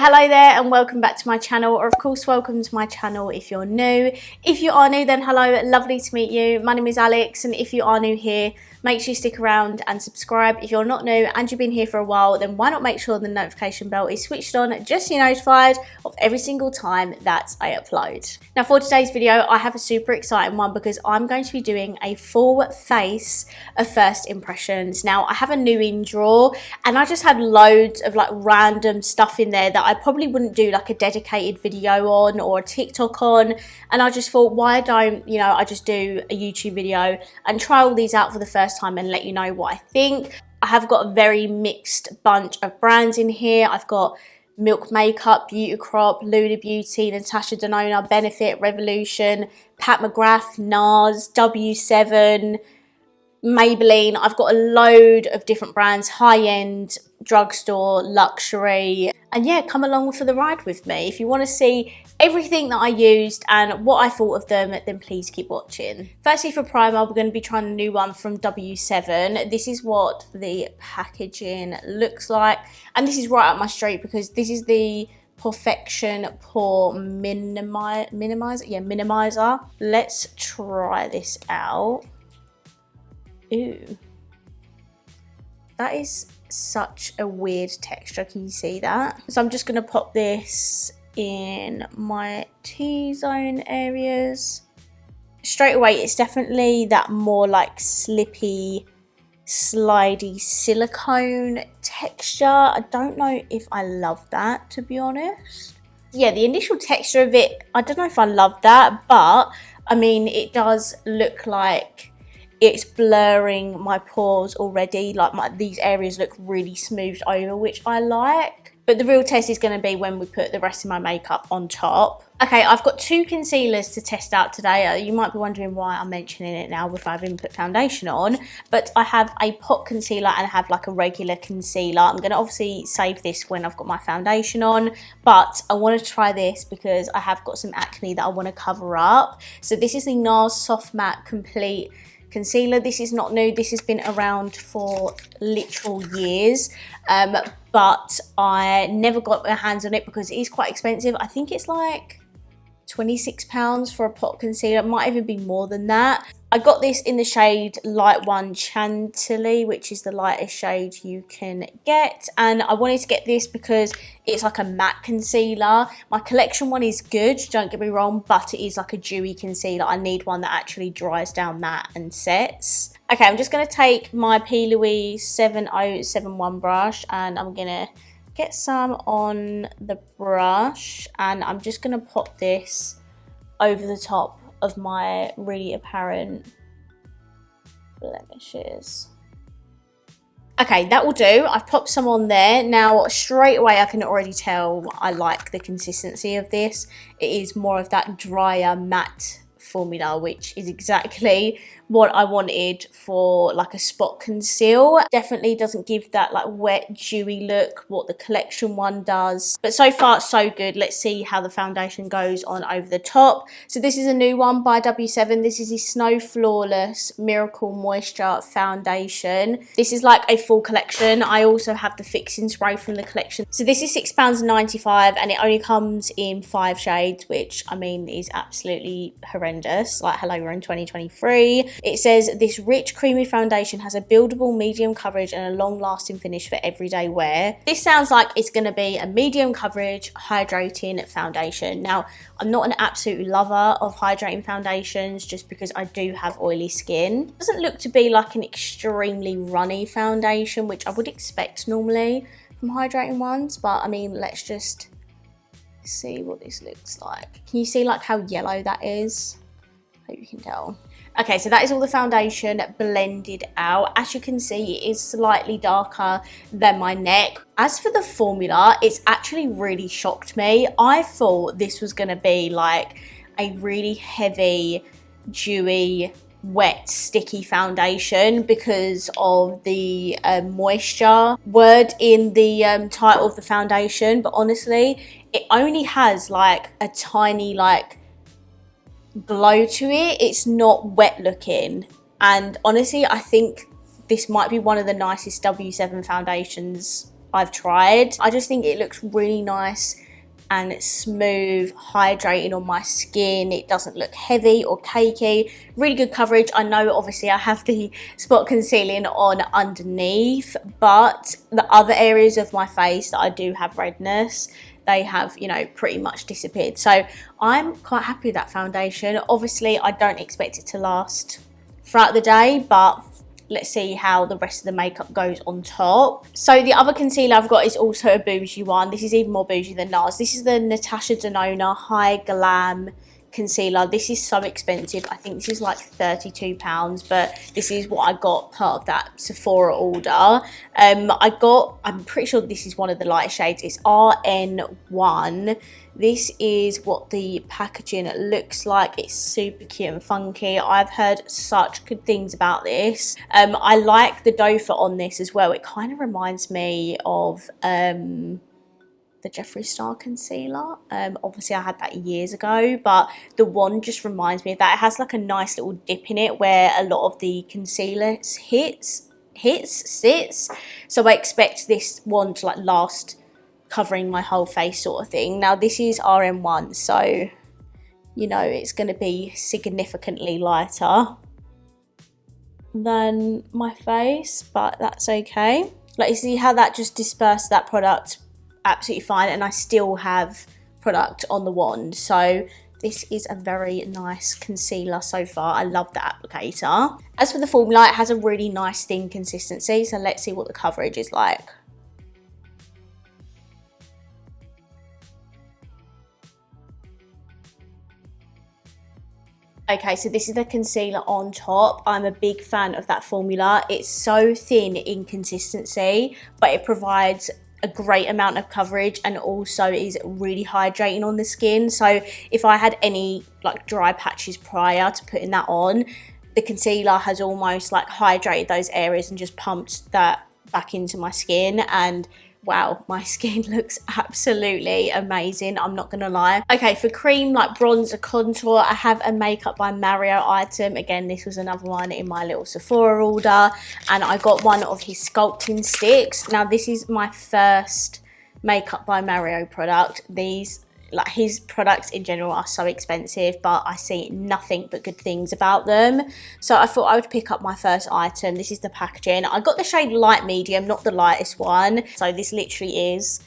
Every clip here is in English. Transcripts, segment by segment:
Well, hello there and welcome back to my channel, or of course welcome to my channel if you're new. If you are new, then hello, lovely to meet you. My name is Alex, and if you are new here, make sure you stick around and subscribe. If you're not new and you've been here for a while, then why not make sure the notification bell is switched on just so you're notified of every single time that I upload. Now for today's video, I have a super exciting one because I'm going to be doing a full face of first impressions. Now I have a new in drawer and I just had loads of like random stuff in there that I probably wouldn't do like a dedicated video on or a TikTok on, and I just thought, why don't I just do a YouTube video and try all these out for the first time and let you know what I think. I have got a very mixed bunch of brands in here. I've got Milk Makeup, Beauty Crop, Luda Beauty, Natasha, Denona, Benefit, Revolution, Pat McGrath, NARS, W7, Maybelline. I've got a load of different brands, high-end, drugstore, luxury, and yeah, come along for the ride with me. If you want to see everything that I used and what I thought of them, then please keep watching. Firstly, for primer, we're going to be trying a new one from W7. This is what the packaging looks like, and this is right up my street because this is the Porefection Pore Minimizer. Let's try this out. Ooh, that is such a weird texture. Can you see that? So I'm just going to pop this in my T-zone areas. Straight away, it's definitely that more like slippy, slidey silicone texture. I don't know if I love that, to be honest. Yeah, the initial texture of it, I don't know if I love that, but I mean, it does look like it's blurring my pores already. Like these areas look really smoothed over, which I like. But the real test is going to be when we put the rest of my makeup on top. Okay, I've got two concealers to test out today. You might be wondering why I'm mentioning it now before I've even put foundation on. But I have a pot concealer and I have like a regular concealer. I'm going to obviously save this when I've got my foundation on. But I want to try this because I have got some acne that I want to cover up. So this is the NARS Soft Matte Complete Concealer. This is not new. This has been around for literal years, but I never got my hands on it because it is quite expensive. I think it's like £26 for a pot concealer. It might even be more than that. I got this in the shade Light 1 Chantilly, which is the lightest shade you can get. And I wanted to get this because it's like a matte concealer. My collection one is good, don't get me wrong, but it is like a dewy concealer. I need one that actually dries down matte and sets. Okay, I'm just going to take my P. Louise 7071 brush and I'm going to get some on the brush. And I'm just going to pop this over the top of my really apparent blemishes. Okay, that will do. I've popped some on there. Now, straight away, I can already tell I like the consistency of this. It is more of that drier matte formula, which is exactly what I wanted for like a spot conceal. Definitely doesn't give that like wet, dewy look, what the collection one does. But so far, so good. Let's see how the foundation goes on over the top. So this is a new one by W7. This is the Snow Flawless Miracle Moisture Foundation. This is like a full collection. I also have the fixing spray from the collection. So this is £6.95 and it only comes in 5 shades, which I mean is absolutely horrendous. Like, hello, we're in 2023. It says this rich creamy foundation has a buildable medium coverage and a long lasting finish for everyday wear. This sounds like it's going to be a medium coverage hydrating foundation. Now, I'm not an absolute lover of hydrating foundations just because I do have oily skin. It doesn't look to be like an extremely runny foundation, which I would expect normally from hydrating ones, but I mean, let's just see what this looks like. Can you see like how yellow that is? I hope you can tell. Okay, so that is all the foundation blended out. As you can see, it is slightly darker than my neck. As for the formula, it's actually really shocked me. I thought this was going to be like a really heavy, dewy, wet, sticky foundation because of the moisture word in the title of the foundation. But honestly, it only has like a tiny like glow to it. It's not wet looking, and honestly I think this might be one of the nicest W7 foundations I've tried. I just think it looks really nice and smooth, hydrating on my skin. It doesn't look heavy or cakey. Really good coverage. I know obviously I have the spot concealing on underneath, but the other areas of my face that I do have redness, they have, you know, pretty much disappeared. So I'm quite happy with that foundation. Obviously I don't expect it to last throughout the day, but let's see how the rest of the makeup goes on top. So the other concealer I've got is also a bougie one. This is even more bougie than NARS. This is the Natasha Denona High Glam concealer. This is so expensive. I think this is like £32, but this is what I got part of that Sephora order. I'm pretty sure this is one of the light shades. It's RN1. This is what the packaging looks like. It's super cute and funky. I've heard such good things about this. I like the doe foot on this as well. It kind of reminds me of the Jeffree Star concealer. Obviously I had that years ago, but the wand just reminds me of that. It has like a nice little dip in it where a lot of the concealer sits. So I expect this wand to like last covering my whole face sort of thing. Now this is RM1, so you know it's going to be significantly lighter than my face, but that's okay. Like, you see how that just dispersed that product absolutely fine, and I still have product on the wand. So this is a very nice concealer so far. I love the applicator. As for the formula, it has a really nice thin consistency, so let's see what the coverage is like. Okay, so this is the concealer on top. I'm a big fan of that formula. It's so thin in consistency, but it provides a great amount of coverage and also is really hydrating on the skin. So if I had any like dry patches prior to putting that on, the concealer has almost like hydrated those areas and just pumped that back into my skin, and wow, my skin looks absolutely amazing, I'm not gonna lie. Okay, for cream like bronzer contour, I have a Makeup by Mario item. Again, this was another one in my little Sephora order, and I got one of his sculpting sticks. Now this is my first Makeup by Mario product. These, like, his products in general are so expensive, but I see nothing but good things about them. So I thought I would pick up my first item. This is the packaging. I got the shade light medium, not the lightest one. So this literally is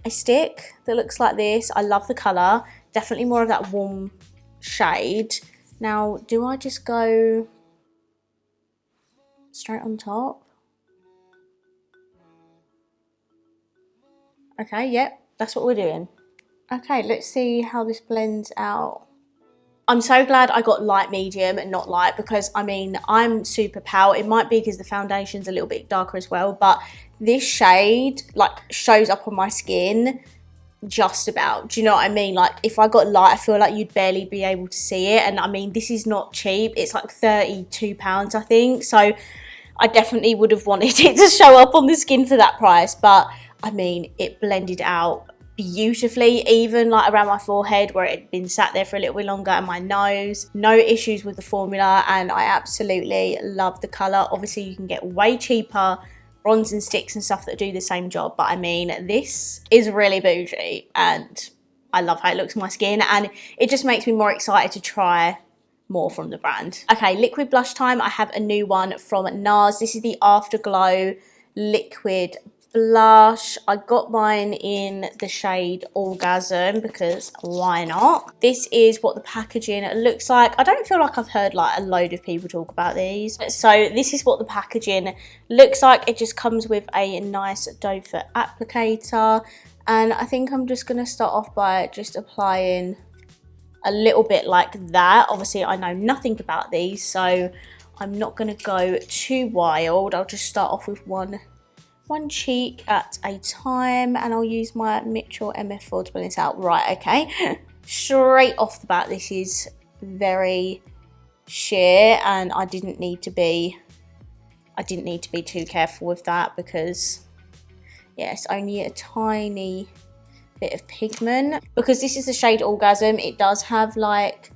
a stick that looks like this. I love the colour. Definitely more of that warm shade. Now, do I just go straight on top? Okay, yep, that's what we're doing. Okay, let's see how this blends out. I'm so glad I got light medium and not light, because I mean, I'm super pale. It might be because the foundation's a little bit darker as well, but this shade like shows up on my skin just about. Do you know what I mean? Like, if I got light, I feel like you'd barely be able to see it. And I mean, this is not cheap. It's like £32, I think. So I definitely would have wanted it to show up on the skin for that price. But I mean, it blended out beautifully, even like around my forehead where it had been sat there for a little bit longer, and my nose. No issues with the formula, and I absolutely love the colour. Obviously you can get way cheaper bronzing sticks and stuff that do the same job, but I mean, this is really bougie and I love how it looks on my skin, and it just makes me more excited to try more from the brand. Okay, liquid blush time. I have a new one from NARS. This is the Afterglow liquid blush. I got mine in the shade Orgasm because why not? This is what the packaging looks like. I don't feel like I've heard like a load of people talk about these. So this is what the packaging looks like. It just comes with a nice doe foot applicator, and I think I'm just going to start off by just applying a little bit like that. Obviously I know nothing about these, so I'm not going to go too wild. I'll just start off with one cheek at a time, and I'll use my Mitchell MF4 to blend this out. Right, okay. Straight off the bat, this is very sheer, and I didn't need to be too careful with that, because yeah, it's only a tiny bit of pigment. Because this is the shade Orgasm, it does have like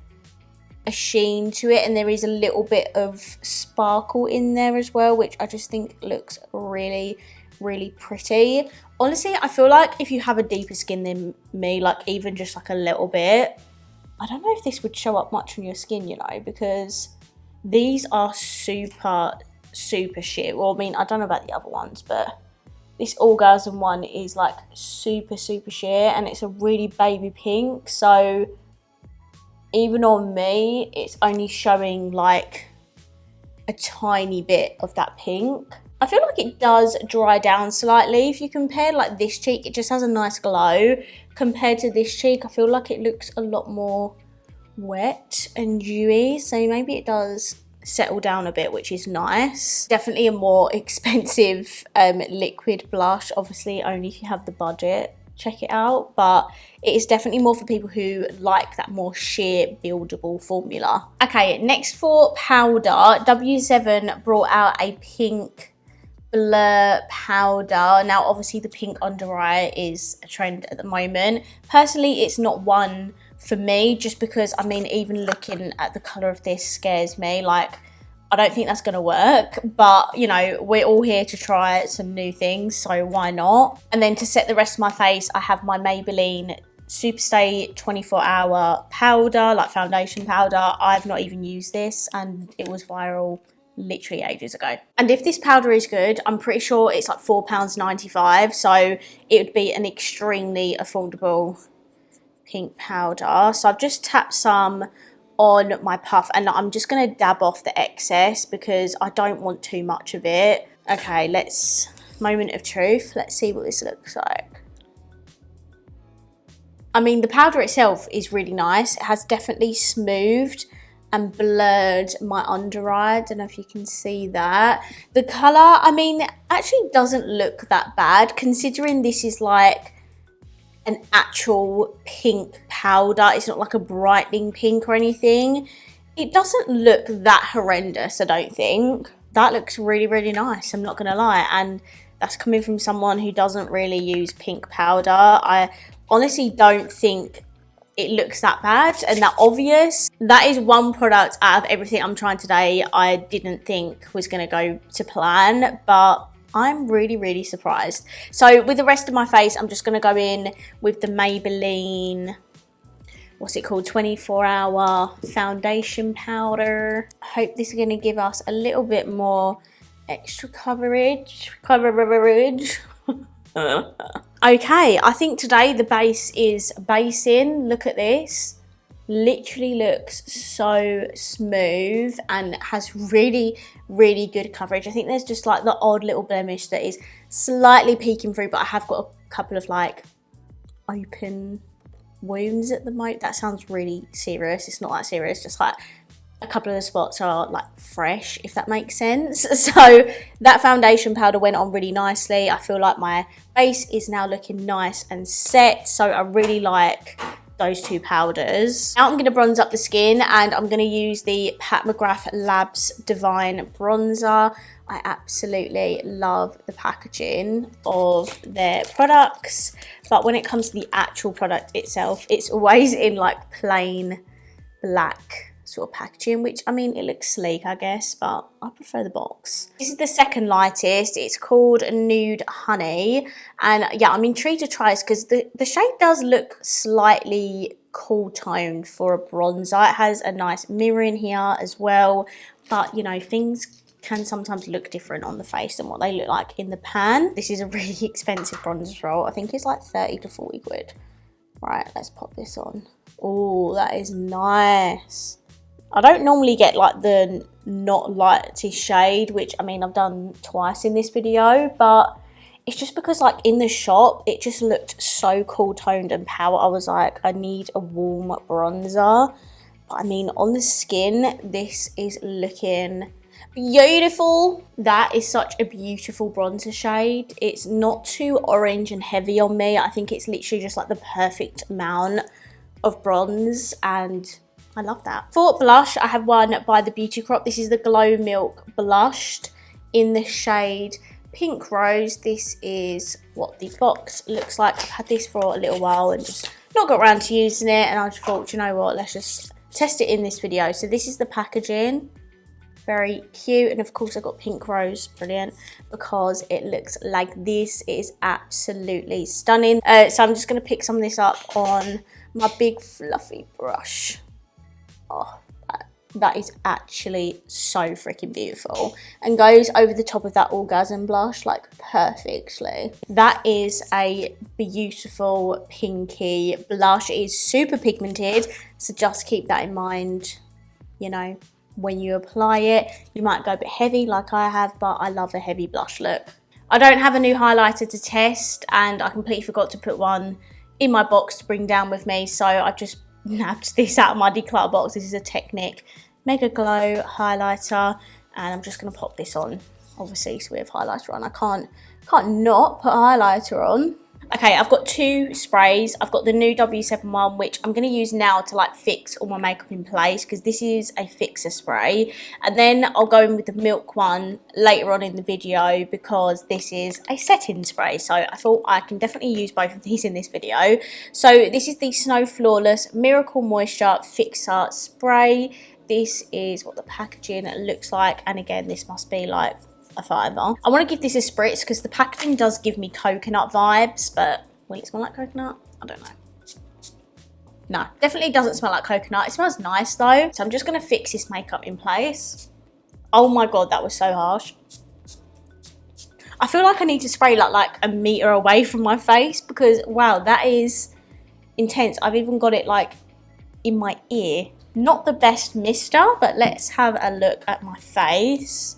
a sheen to it, and there is a little bit of sparkle in there as well, which I just think looks really really pretty. Honestly, I feel like if you have a deeper skin than me, like even just like a little bit, I don't know if this would show up much on your skin, you know, because these are super, super sheer. Well, I mean, I don't know about the other ones, but this Orgasm one is like super, super sheer, and it's a really baby pink. So even on me, it's only showing like a tiny bit of that pink. I feel like it does dry down slightly. If you compare like this cheek, it just has a nice glow. Compared to this cheek, I feel like it looks a lot more wet and dewy. So maybe it does settle down a bit, which is nice. Definitely a more expensive liquid blush, obviously only if you have the budget. Check it out, but it is definitely more for people who like that more sheer buildable formula. Okay, next for powder, W7 brought out a pink blur powder. Now obviously the pink under eye is a trend at the moment. Personally, it's not one for me, just because I mean, even looking at the colour of this scares me. Like, I don't think that's going to work, but you know, we're all here to try some new things, so why not? And then to set the rest of my face, I have my Maybelline Superstay 24-hour powder, like foundation powder. I've not even used this, and it was viral literally ages ago. And if this powder is good, I'm pretty sure it's like £4.95, so it would be an extremely affordable pink powder. So I've just tapped some on my puff, and I'm just going to dab off the excess because I don't want too much of it. Okay, moment of truth. Let's see what this looks like. I mean, the powder itself is really nice. It has definitely smoothed and blurred my under eye. I don't know if you can see that. The colour, I mean, it actually doesn't look that bad, considering this is like an actual pink powder. It's not like a brightening pink or anything. It doesn't look that horrendous, I don't think. That looks really, really nice, I'm not gonna lie. And that's coming from someone who doesn't really use pink powder. I honestly don't think it looks that bad and that obvious. That is one product out of everything I'm trying today I didn't think was gonna go to plan, but I'm really, really surprised. So with the rest of my face, I'm just going to go in with the Maybelline, what's it called, 24-hour foundation powder. I hope this is going to give us a little bit more extra coverage. Okay, I think today the base is basing. Look at this. Literally looks so smooth and has really, really good coverage. I think there's just like the odd little blemish that is slightly peeking through, but I have got a couple of like open wounds at the moment. That sounds really serious. It's not that serious, just like a couple of the spots are like fresh, if that makes sense. So that foundation powder went on really nicely. I feel like my base is now looking nice and set, so I really like those two powders. Now I'm going to bronze up the skin, and I'm going to use the Pat McGrath Labs Divine Bronzer. I absolutely love the packaging of their products, but when it comes to the actual product itself, it's always in like plain black sort of packaging, which I mean, it looks sleek I guess, but I prefer the box. This is the second lightest. It's called Nude Honey, and yeah, I'm intrigued to try this because the shade does look slightly cool toned for a bronzer. It has a nice mirror in here as well, but you know, things can sometimes look different on the face than what they look like in the pan. This is a really expensive bronzer roll. I think it's like 30 to 40 quid. Right, let's pop this on. Oh, that is nice. I don't normally get like the not lighty shade, which I mean I've done twice in this video, but it's just because like in the shop it just looked so cool toned and power. I was like, I need a warm bronzer, but I mean on the skin this is looking beautiful. That is such a beautiful bronzer shade. It's not too orange and heavy on me. I think it's literally just like the perfect amount of bronze, and I love that. For blush, I have one by the Beauty Crop. This is the Glow Milk Blushed in the shade Pink Rose. This is what the box looks like. I've had this for a little while and just not got around to using it, and I just thought, you know what, let's just test it in this video. So this is the packaging. Very cute. And of course I've got pink rose, brilliant, because it looks like this. It is absolutely stunning. So I'm just going to pick some of this up on my big fluffy brush. Oh, that is actually so freaking beautiful and goes over the top of that orgasm blush like perfectly. That is a beautiful pinky blush. It is super pigmented, so just keep that in mind, you know, when you apply it. You might go a bit heavy like I have, but I love a heavy blush look. I don't have a new highlighter to test, and I completely forgot to put one in my box to bring down with me, so I've just nabbed this out of my declutter box. This is a Technic Mega Glow highlighter, and I'm just going to pop this on, obviously, so we have highlighter on. I can't not put a highlighter on. Okay, I've got two sprays. I've got the new W7 one, which I'm going to use now to like fix all my makeup in place, because this is a fixer spray. And then I'll go in with the Milk one later on in the video, because this is a setting spray. So I thought I can definitely use both of these in this video. So this is the Snow Flawless Miracle Moisture Fixer Spray. This is what the packaging looks like. And again, this must be like a $5. I want to give this a spritz because the packaging does give me coconut vibes, but will it smell like coconut? I don't know. No, definitely doesn't smell like coconut. It smells nice though. So I'm just going to fix this makeup in place. Oh my god, that was so harsh. I feel like I need to spray like a meter away from my face, because wow, that is intense. I've even got it like in my ear. Not the best mister, but let's have a look at my face.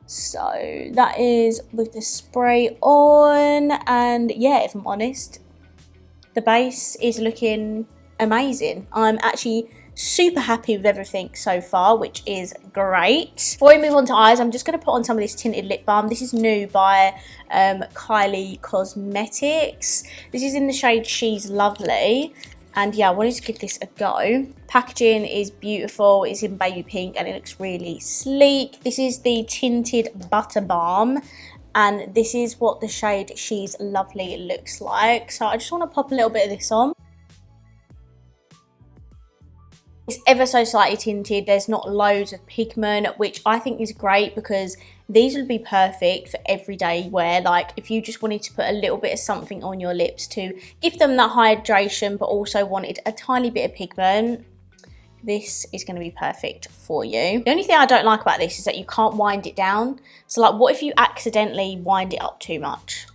So that is with the spray on, and yeah, if I'm honest, the base is looking amazing. I'm actually super happy with everything so far, which is great. Before we move on to eyes, I'm just going to put on some of this tinted lip balm. This is new by Kylie Cosmetics. This is in the shade She's Lovely. And yeah, I wanted to give this a go. Packaging is beautiful. It's in baby pink and it looks really sleek. This is the Tinted Butter Balm, and this is what the shade She's Lovely looks like. So I just want to pop a little bit of this on. It's ever so slightly tinted. There's not loads of pigment, which I think is great, because these would be perfect for everyday wear. Like if you just wanted to put a little bit of something on your lips to give them that hydration, but also wanted a tiny bit of pigment, this is going to be perfect for you. The only thing I don't like about this is that you can't wind it down. So like, what if you accidentally wind it up too much?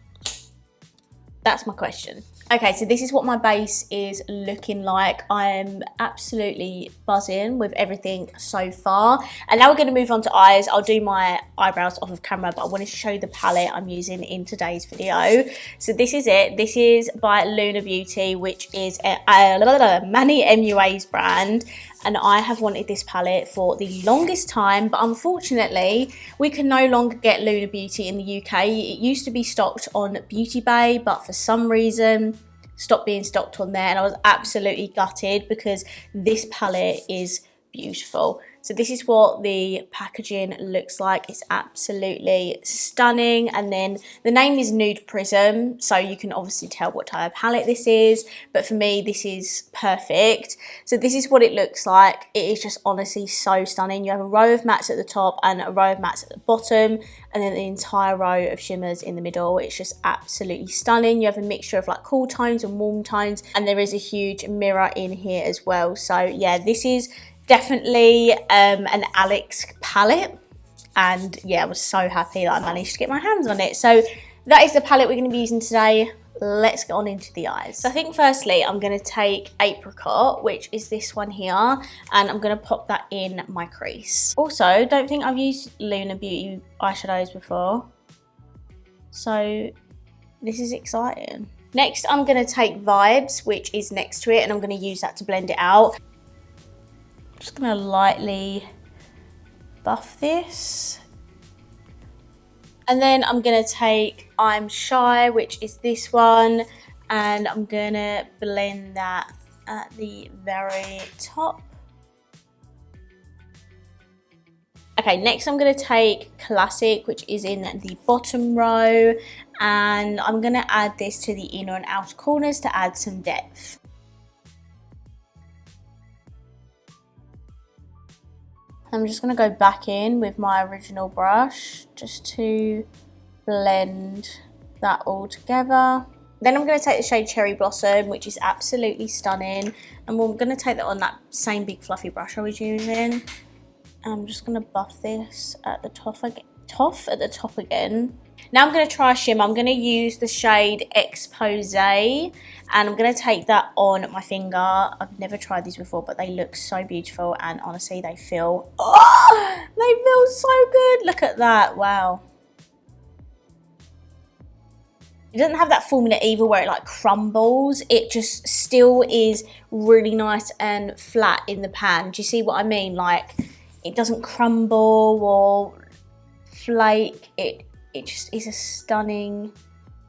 That's my question. Okay, so this is what my base is looking like. I'm absolutely buzzing with everything so far. And now we're going to move on to eyes. I'll do my eyebrows off of camera, but I wanted to show you the palette I'm using in today's video. So this is it. This is by Luna Beauty, which is a Manny MUA's brand. And I have wanted this palette for the longest time, but unfortunately, we can no longer get Luna Beauty in the UK. It used to be stocked on Beauty Bay, but for some reason, stopped being stocked on there. And I was absolutely gutted, because this palette is beautiful. So this is what the packaging looks like. It's absolutely stunning. And then the name is Nude Prism, so you can obviously tell what type of palette this is. But for me, this is perfect. So this is what it looks like. It is just honestly so stunning. You have a row of mattes at the top and a row of mattes at the bottom, and then the entire row of shimmers in the middle. It's just absolutely stunning. You have a mixture of like cool tones and warm tones, and there is a huge mirror in here as well. So yeah, this is definitely an Alex palette, and yeah, I was so happy that I managed to get my hands on it. So that is the palette we're going to be using today. Let's get on into the eyes. So I think firstly I'm going to take Apricot, which is this one here, and I'm going to pop that in my crease. Also, don't think I've used Luna Beauty eyeshadows before, so this is exciting. Next I'm going to take Vibes, which is next to it, and I'm going to use that to blend it out. Just going to lightly buff this. And then I'm going to take I'm Shy, which is this one, and I'm going to blend that at the very top. Okay, next I'm going to take Classic, which is in the bottom row, and I'm going to add this to the inner and outer corners to add some depth. I'm just going to go back in with my original brush just to blend that all together. Then I'm going to take the shade Cherry Blossom, which is absolutely stunning, and we're going to take that on that same big fluffy brush I was using. I'm just going to buff this at the top again. Now I'm going to try a shimmer. I'm going to use the shade Expose, and I'm going to take that on my finger. I've never tried these before, but they look so beautiful, and honestly they feel, oh, they feel so good. Look at that, wow. It doesn't have that formula either where it like crumbles. It just still is really nice and flat in the pan. Do you see what I mean? Like, it doesn't crumble or flake. It just is a stunning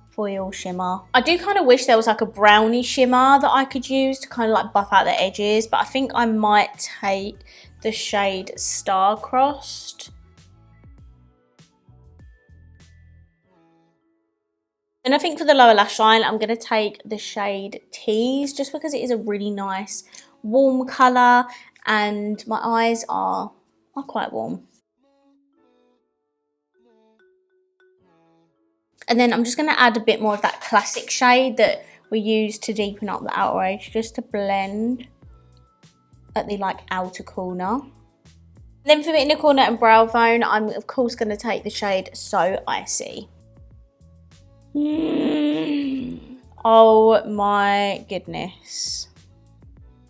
foil shimmer. I do kind of wish there was like a brownie shimmer that I could use to kind of like buff out the edges, but I think I might take the shade Star-Crossed. And I think for the lower lash line, I'm going to take the shade Tease, just because it is a really nice warm colour and my eyes are quite warm. And then I'm just going to add a bit more of that classic shade that we use to deepen up the outer edge, just to blend at the like outer corner. Then for the inner corner and brow bone, I'm of course going to take the shade So Icy. Oh my goodness.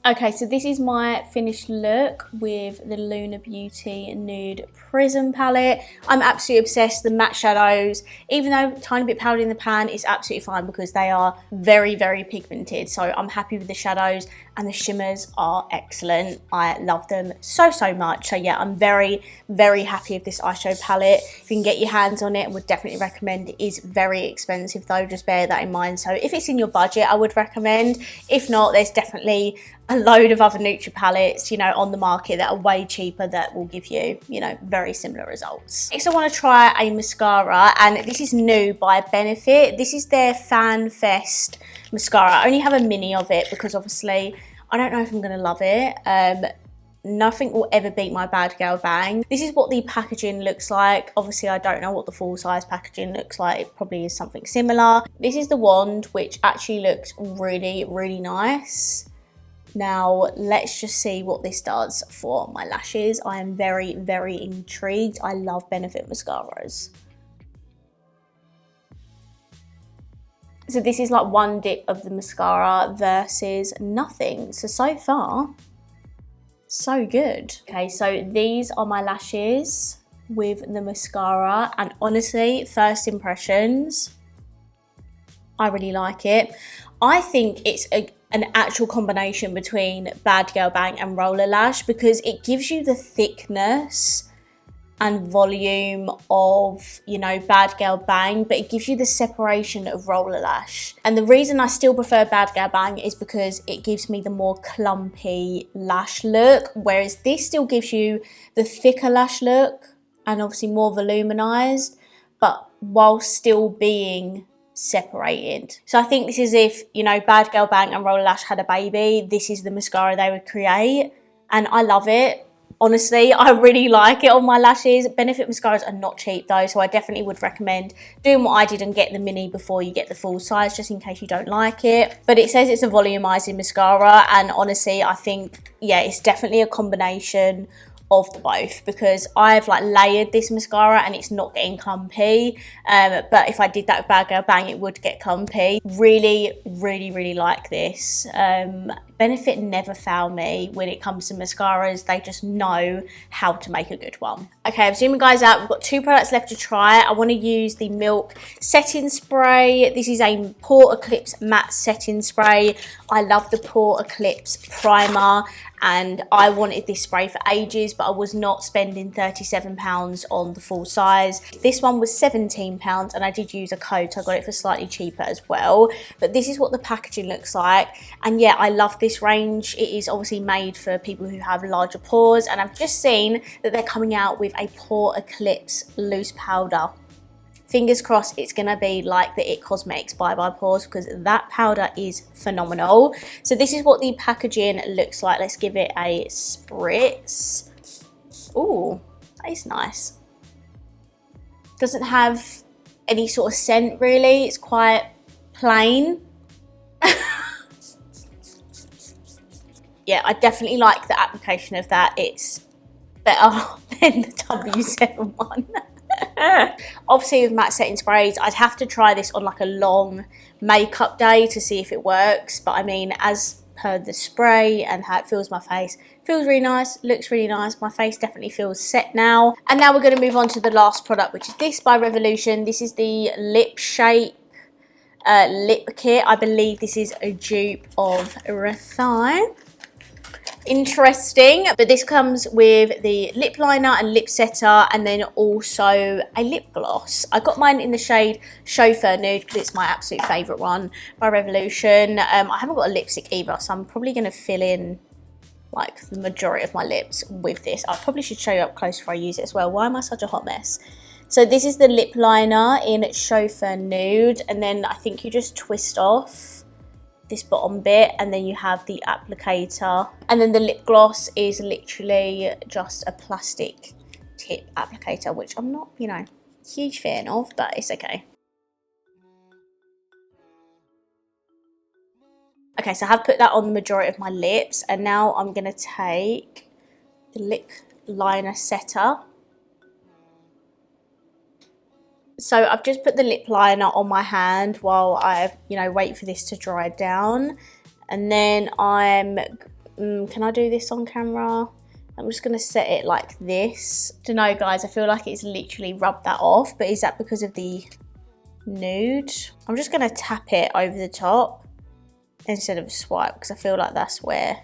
Okay, so this is my finished look with the Lunar Beauty Nude Prism palette. I'm absolutely obsessed. The matte shadows, even though a tiny bit powdered in the pan, is absolutely fine because they are very, very pigmented. So I'm happy with the shadows, and the shimmers are excellent. I love them so, so much. So yeah, I'm very, very happy with this eyeshadow palette. If you can get your hands on it, I would definitely recommend. It is very expensive though, just bear that in mind. So if it's in your budget, I would recommend. If not, there's definitely a load of other neutral palettes, you know, on the market that are way cheaper that will give you, you know, very similar results. Next, I want to try a mascara, and this is new by Benefit. This is their Fan Fest mascara. I only have a mini of it because obviously I don't know if I'm going to love it. Nothing will ever beat my Bad Girl Bang. This is what the packaging looks like. Obviously, I don't know what the full size packaging looks like. It probably is something similar. This is the wand, which actually looks really, really nice. Now, let's just see what this does for my lashes. I am very, very intrigued. I love Benefit mascaras. So this is like one dip of the mascara versus nothing. So far, so good. Okay, so these are my lashes with the mascara, and honestly, first impressions, I really like it. I think it's an actual combination between Bad Girl Bang and Roller Lash, because it gives you the thickness and volume of, you know, Bad Girl Bang, but it gives you the separation of Roller Lash. And the reason I still prefer Bad Girl Bang is because it gives me the more clumpy lash look, whereas this still gives you the thicker lash look and obviously more voluminized, but while still being separated. So I think this is if, you know, Bad Girl Bang and Roller Lash had a baby, this is the mascara they would create, and I love it. Honestly, I really like it on my lashes. Benefit mascaras are not cheap though, so I definitely would recommend doing what I did and get the mini before you get the full size, just in case you don't like it. But it says it's a volumizing mascara, and honestly, I think, yeah, it's definitely a combination of the both, because I've like layered this mascara and it's not getting clumpy, but if I did that with Bad Girl Bang, it would get clumpy. Really, really, really like this. Benefit never fail me when it comes to mascaras. They just know how to make a good one. Okay, I'm zooming guys out. We've got 2 products left to try. I want to use the Milk setting spray. This is a Pore Eclipse matte setting spray. I love the Pore Eclipse primer, and I wanted this spray for ages, but I was not spending £37 on the full size. This one was £17, and I did use a code, so I got it for slightly cheaper as well. But this is what the packaging looks like, and yeah, I love this range. It is obviously made for people who have larger pores, and I've just seen that they're coming out with a Pore Eclipse loose powder. Fingers crossed it's gonna be like the It Cosmetics Bye Bye Pores, because that powder is phenomenal. So this is what the packaging looks like. Let's give it a spritz. Ooh, that is nice. Doesn't have any sort of scent really. It's quite plain. Yeah, I definitely like the application of that. It's better than the W7 one. Obviously with matte setting sprays, I'd have to try this on like a long makeup day to see if it works. But I mean, as per the spray and how it feels my face, feels really nice, looks really nice. My face definitely feels set now. And now we're going to move on to the last product, which is this by Revolution. This is the Lip Shape lip kit. I believe this is a dupe of Refine. Interesting, but this comes with the lip liner and lip setter, and then also a lip gloss. I got mine in the shade Chauffeur Nude because it's my absolute favourite one by Revolution. I haven't got a lipstick either, so I'm probably going to fill in like the majority of my lips with this. I probably should show you up close before I use it as well. Why am I such a hot mess? So this is the lip liner in Chauffeur Nude, and then I think you just twist off this bottom bit and then you have the applicator, and then the lip gloss is literally just a plastic tip applicator, which I'm not, you know, a huge fan of, but it's okay. Okay, so I have put that on the majority of my lips, and now I'm going to take the lip liner setter. So I've just put the lip liner on my hand while I, you know, wait for this to dry down. And then can I do this on camera? I'm just going to set it like this. I don't know, guys, I feel like it's literally rubbed that off, but is that because of the nude? I'm just going to tap it over the top instead of swipe, because I feel like that's where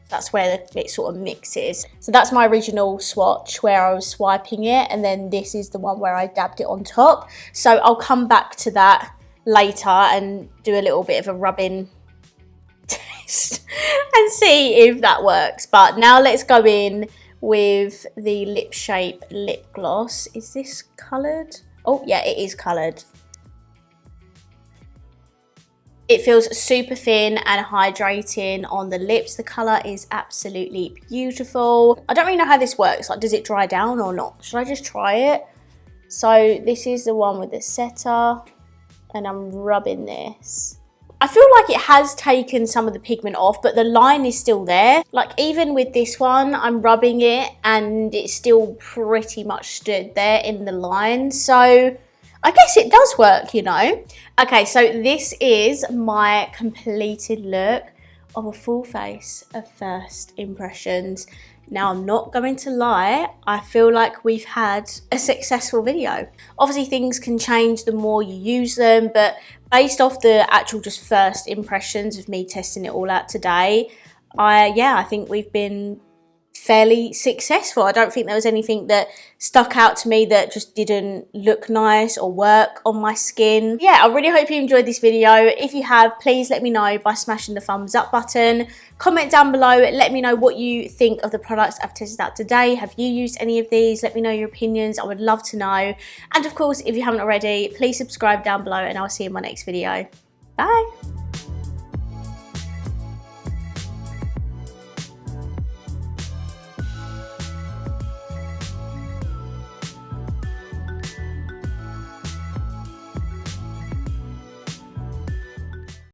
it sort of mixes. So that's my original swatch where I was swiping it, and then this is the one where I dabbed it on top. So I'll come back to that later and do a little bit of a rubbing test and see if that works. But now let's go in with the Lip Shape lip gloss. Is this coloured? Oh yeah, it is coloured. It feels super thin and hydrating on the lips. The colour is absolutely beautiful. I don't really know how this works. Like, does it dry down or not? Should I just try it? So this is the one with the setter, and I'm rubbing this. I feel like it has taken some of the pigment off, but the line is still there. Like, even with this one, I'm rubbing it and it's still pretty much stood there in the line. So I guess it does work, you know. Okay, so this is my completed look of a full face of first impressions. Now, I'm not going to lie, I feel like we've had a successful video. Obviously, things can change the more you use them, but based off the actual just first impressions of me testing it all out today, I think we've been fairly successful. I don't think there was anything that stuck out to me that just didn't look nice or work on my skin. Yeah, I really hope you enjoyed this video. If you have, please let me know by smashing the thumbs up button. Comment down below, let me know what you think of the products I've tested out today. Have you used any of these? Let me know your opinions. I would love to know. And of course, if you haven't already, please subscribe down below, and I'll see you in my next video. Bye.